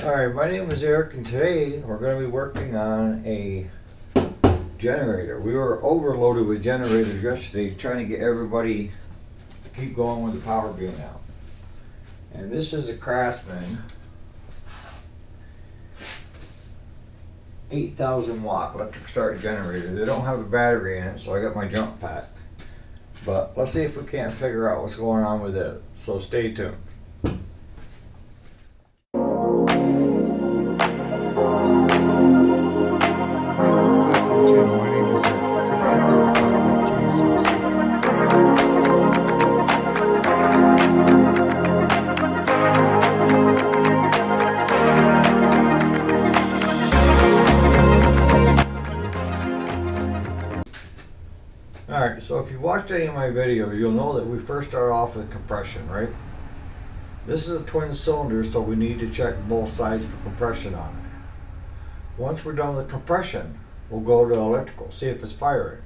Alright, my name is Eric and today we're going to be working on a generator. We were overloaded with generators yesterday trying to get everybody to keep going with the power being out. And this is a Craftsman 8,000 watt electric start generator. They don't have a battery in it, so I got my jump pack. But let's see if we can't figure out what's going on with it. So stay tuned. Alright, so if you watched any of my videos, you'll know that we first start off with compression, right? This is a twin cylinder, so we need to check both sides for compression on it. Once we're done with compression, we'll go to electrical, see if it's firing.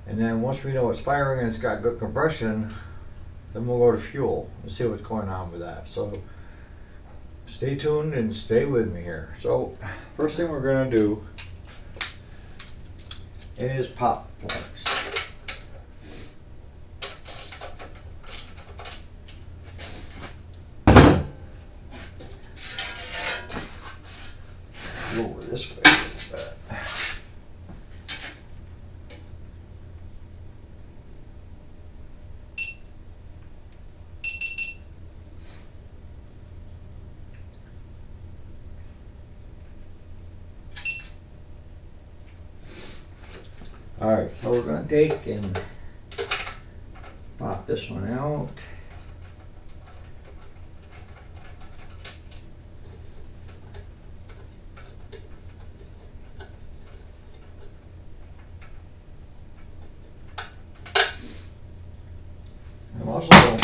And then once we know it's firing and it's got good compression, then we'll go to fuel and see what's going on with that. So stay tuned and stay with me here. So first thing we're going to do is pop plugs. Go over this way a little bit. Alright, so we're going to take and pop this one out. I'm also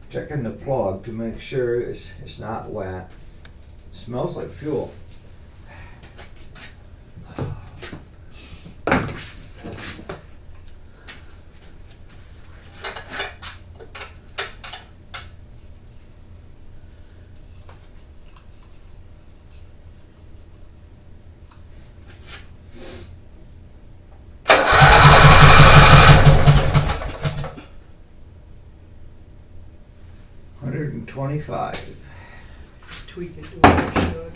checking the plug to make sure it's not wet. It smells like fuel. $125. Tweak it to what it should.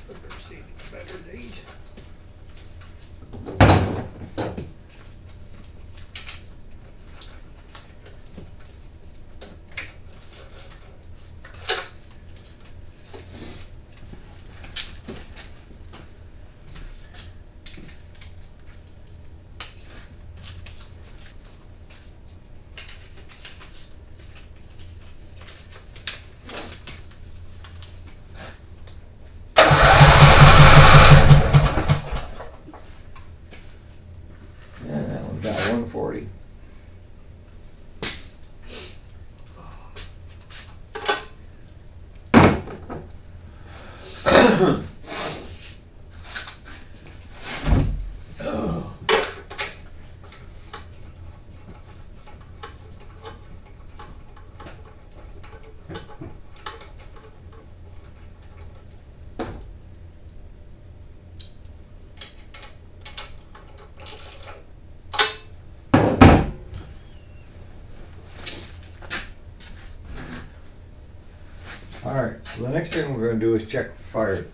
Better see, better date. And that one got 140. Alright, so the next thing we're going to do is check fire.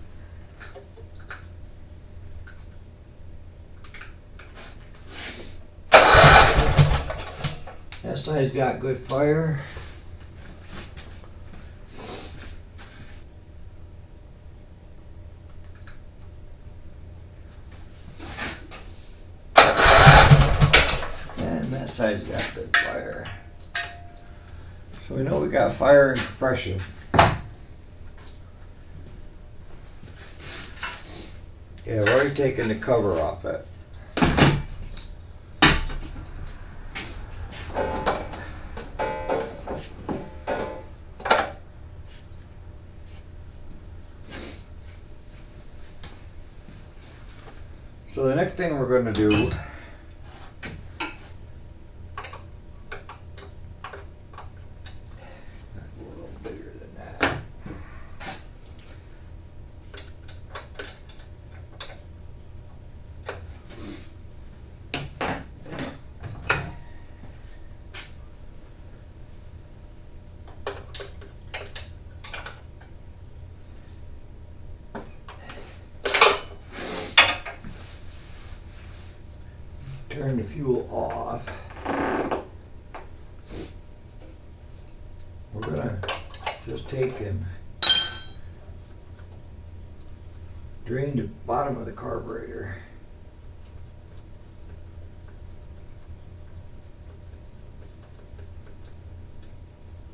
That side's got good fire. And that side's got good fire. So we know we got fire and compression. Yeah, I've already taken the cover off it. So the next thing we're going to do turn the fuel off. We're gonna just take and drain the bottom of the carburetor.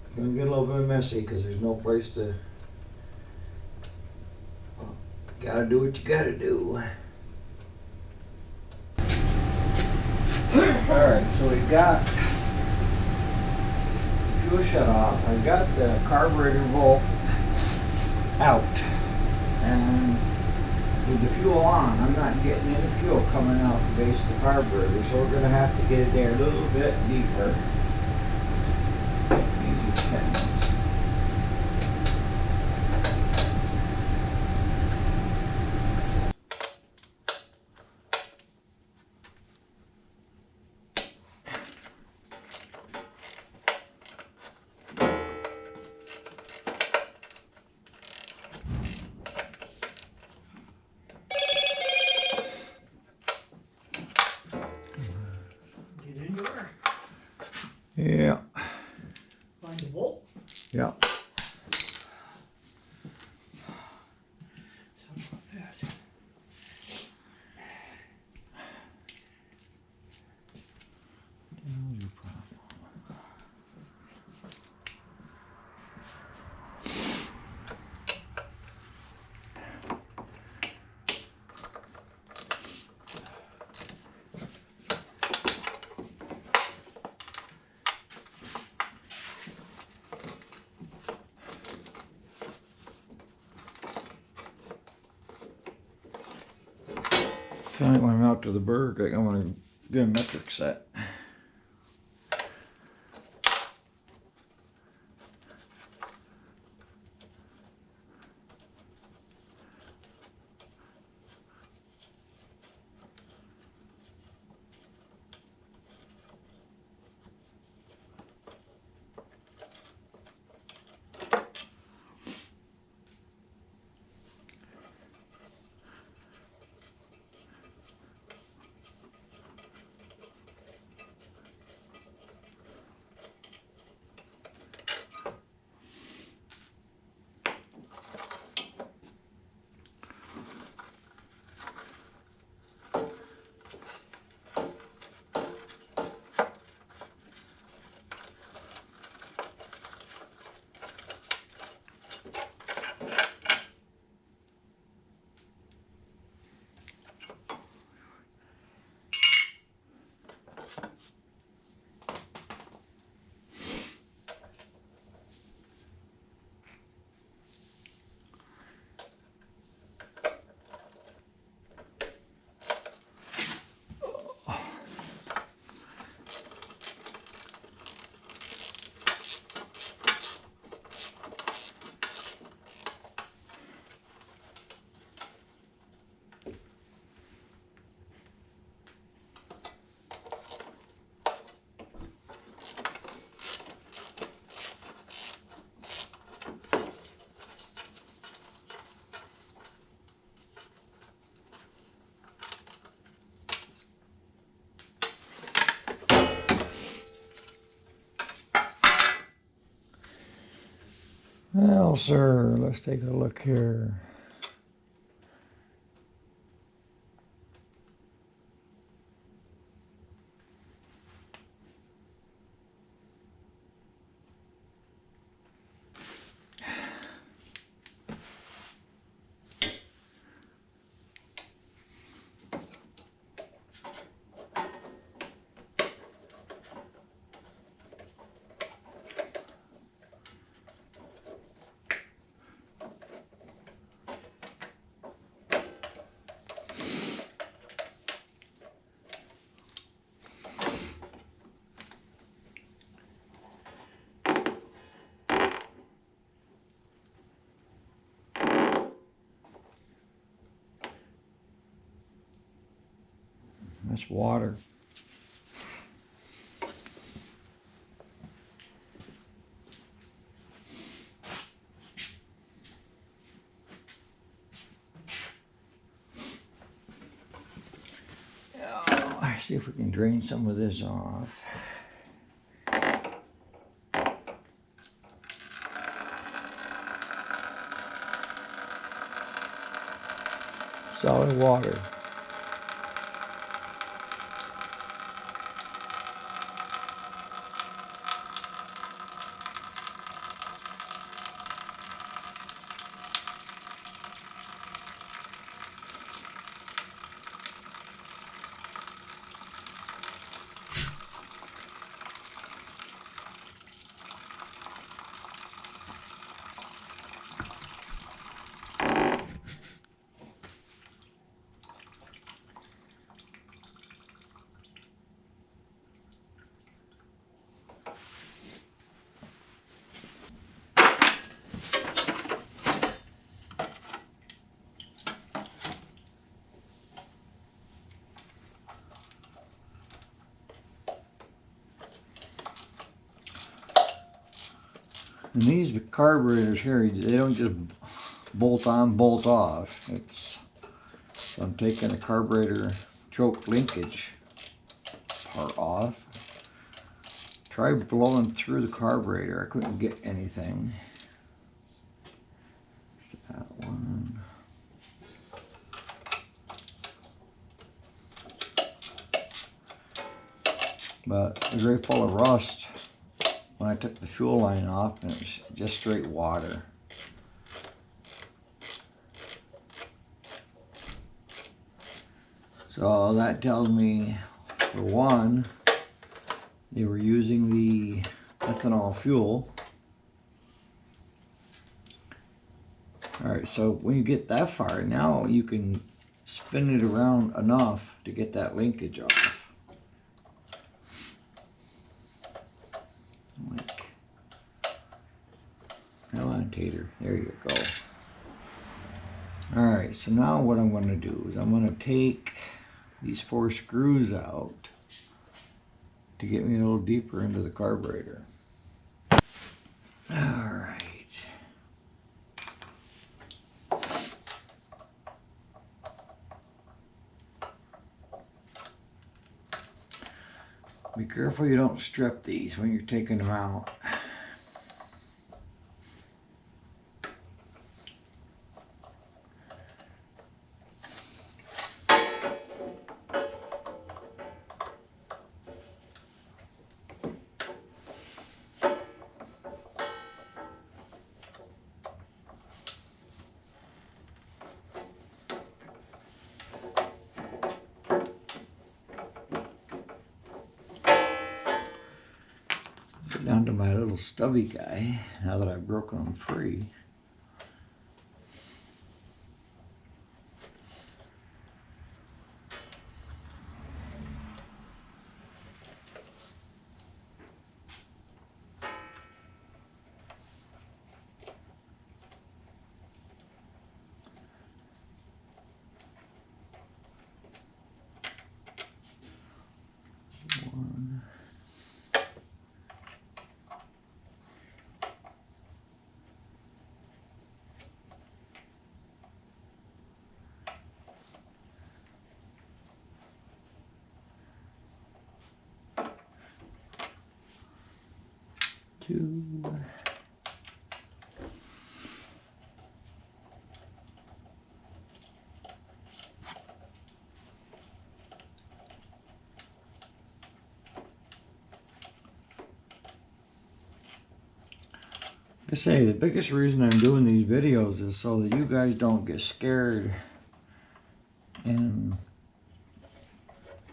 It's gonna get a little bit messy because there's no place to. Gotta do what you gotta do. Alright, so we got fuel shut off. I've got the carburetor bolt out, and with the fuel on, I'm not getting any fuel coming out the base of the carburetor, so we're going to have to get it there a little bit deeper. Easy pins. Get in there. Yeah, Find the bolt. yeah. Something like that. Tonight when I'm out to the Berg, I'm going to get a metric set. Well, sir, let's take a look here. That's water. let's see if we can drain some of this off. Solid water. And these carburetors here, they don't just bolt on, bolt off. So I'm taking the carburetor choke linkage part off. Tried blowing through the carburetor, I couldn't get anything. That one. But it was very full of rust when I took the fuel line off, and it was just straight water. So that tells me, for one, they were using the ethanol fuel. Alright, so when you get that far, now you can spin it around enough to get that linkage off. Like, come on, Tater. There you go. Alright, so now what I'm going to do is I'm going to take these 4 screws out to get me a little deeper into the carburetor. Alright. Be careful you don't strip these when you're taking them out. Down to my little stubby guy, now that I've broken him free. One. 2. I say the biggest reason I'm doing these videos is so that you guys don't get scared and,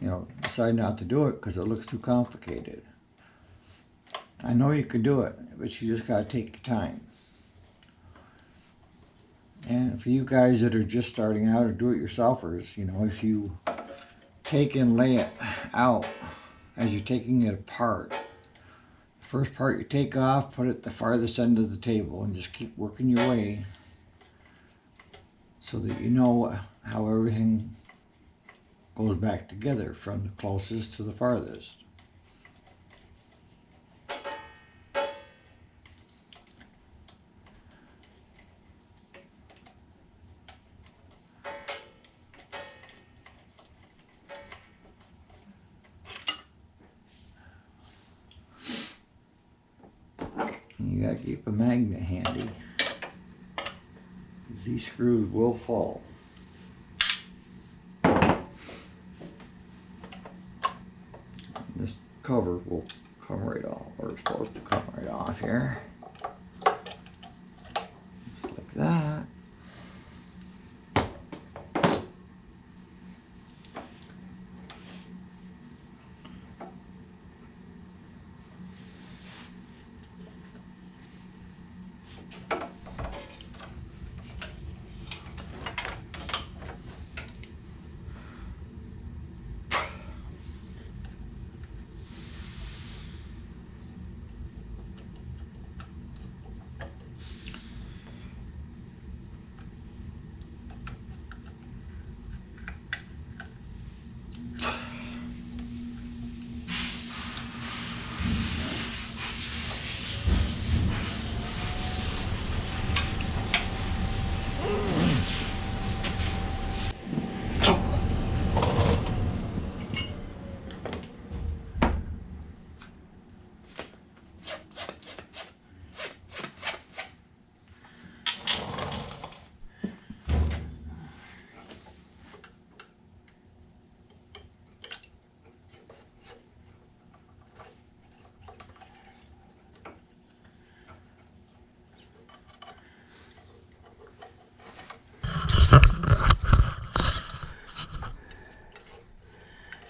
you know, decide not to do it because it looks too complicated. I know you can do it, but you just got to take your time. And for you guys that are just starting out or do-it-yourselfers, you know, if you take and lay it out as you're taking it apart, first part you take off, put it at the farthest end of the table and just keep working your way so that you know how everything goes back together from the closest to the farthest. You gotta keep a magnet handy. These screws will fall. This cover will come right off, or it's supposed to come right off here. Just like that.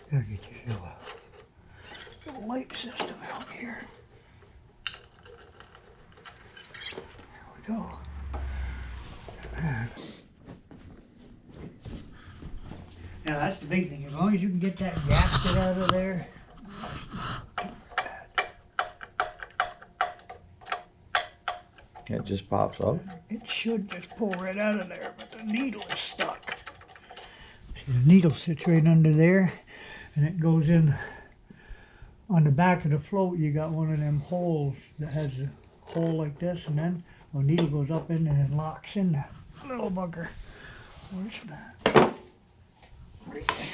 Gotta get you a light system out here. There we go. Now that's the big thing. As long as you can get that gasket out of there. It just pops up. It should just pull right out of there, but the needle is stuck. See, the needle sits right under there, and it goes in on the back of the float. You got one of them holes that has a hole like this, and then the needle goes up in and it locks in that little bugger. Where's that? Right there.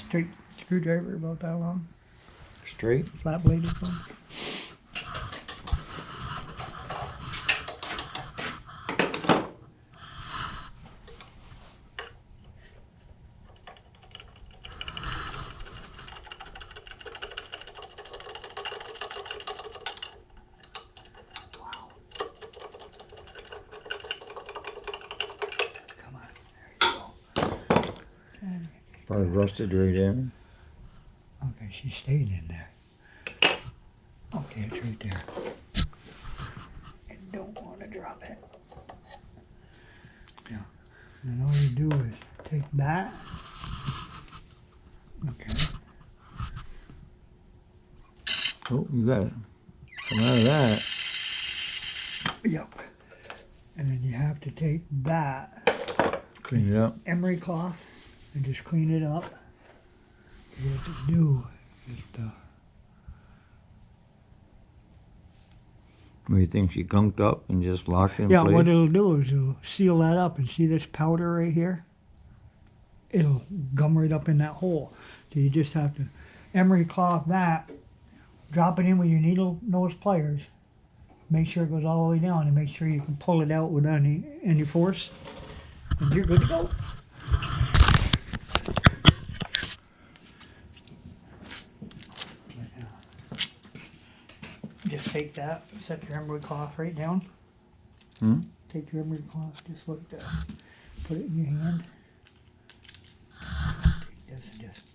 Straight screwdriver about that long, Straight. flat bladed one. Come on, there you go. Probably rusted right in. Okay, she stayed in there. Okay, it's right there. And don't want to drop it. Yeah. And all you do is take that. Okay. Oh, you got it. Come out of that. Yep. And then you have to take that Clean it up. emery cloth and just clean it up. What you have to do is What do you think? She gunked up and just locked in yeah, place? what it'll do is it'll seal that up, and see this powder right here? It'll gum right up in that hole. So you just have to emery cloth that, drop it in with your needle nose pliers, make sure it goes all the way down, and make sure you can pull it out without any force, and you're good to go. Just take that, set your emery cloth right down. Hmm? Take your emery cloth just like that. Put it in your hand. Take this and just.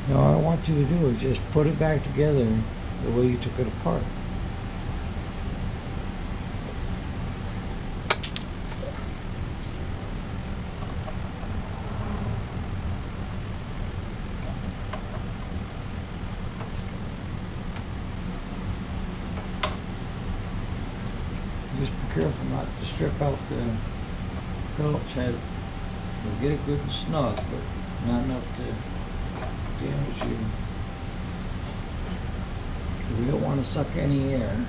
Now all I want you to do is just put it back together the way you took it apart. Just be careful not to strip out the Phillips head. You'll get it good and snug, but not enough to damage you. We don't want to suck any air.